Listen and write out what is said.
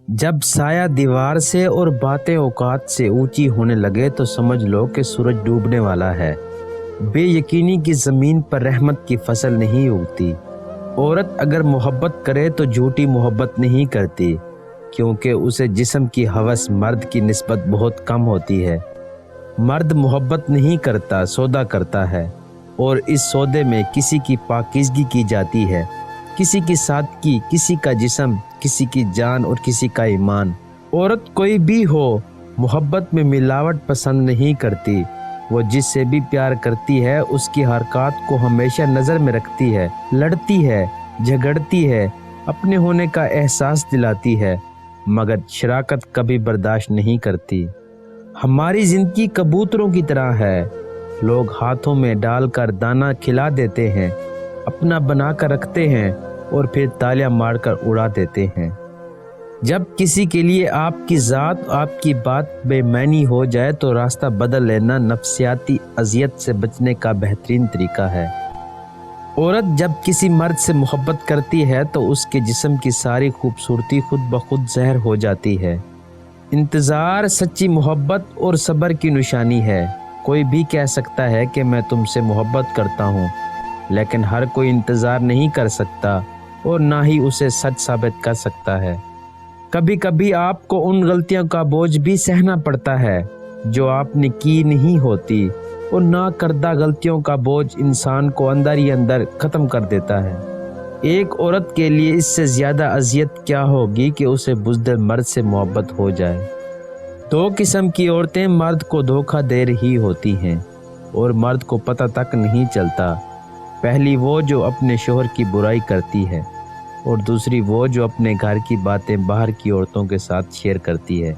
جب سایہ دیوار سے اور باتیں اوقات سے اونچی ہونے لگے تو سمجھ لو کہ سورج ڈوبنے والا ہے۔ بے یقینی کی زمین پر رحمت کی فصل نہیں اگتی۔ عورت اگر محبت کرے تو جھوٹی محبت نہیں کرتی، کیونکہ اسے جسم کی ہوس مرد کی نسبت بہت کم ہوتی ہے۔ مرد محبت نہیں کرتا، سودا کرتا ہے، اور اس سودے میں کسی کی پاکیزگی کی جاتی ہے، کسی کی سادگی، کسی کا جسم، کسی کی جان اور کسی کا ایمان۔ عورت کوئی بھی ہو، محبت میں ملاوٹ پسند نہیں کرتی۔ وہ جس سے بھی پیار کرتی ہے اس کی حرکات کو ہمیشہ نظر میں رکھتی ہے، لڑتی ہے، جھگڑتی ہے، اپنے ہونے کا احساس دلاتی ہے، مگر شراکت کبھی برداشت نہیں کرتی۔ ہماری زندگی کبوتروں کی طرح ہے، لوگ ہاتھوں میں ڈال کر دانہ کھلا دیتے ہیں، اپنا بنا کر رکھتے ہیں اور پھر تالیاں مار کر اڑا دیتے ہیں۔ جب کسی کے لیے آپ کی ذات، آپ کی بات بے معنی ہو جائے تو راستہ بدل لینا نفسیاتی اذیت سے بچنے کا بہترین طریقہ ہے۔ عورت جب کسی مرد سے محبت کرتی ہے تو اس کے جسم کی ساری خوبصورتی خود بخود زہر ہو جاتی ہے۔ انتظار سچی محبت اور صبر کی نشانی ہے۔ کوئی بھی کہہ سکتا ہے کہ میں تم سے محبت کرتا ہوں، لیکن ہر کوئی انتظار نہیں کر سکتا اور نہ ہی اسے سچ ثابت کر سکتا ہے۔ کبھی کبھی آپ کو ان غلطیوں کا بوجھ بھی سہنا پڑتا ہے جو آپ نے کی نہیں ہوتی، اور نہ کردہ غلطیوں کا بوجھ انسان کو اندر ہی اندر ختم کر دیتا ہے۔ ایک عورت کے لیے اس سے زیادہ اذیت کیا ہوگی کہ اسے بزدل مرد سے محبت ہو جائے۔ دو قسم کی عورتیں مرد کو دھوکہ دے رہی ہوتی ہیں اور مرد کو پتہ تک نہیں چلتا۔ پہلی وہ جو اپنے شوہر کی برائی کرتی ہے، اور دوسری وہ جو اپنے گھر کی باتیں باہر کی عورتوں کے ساتھ شیئر کرتی ہے۔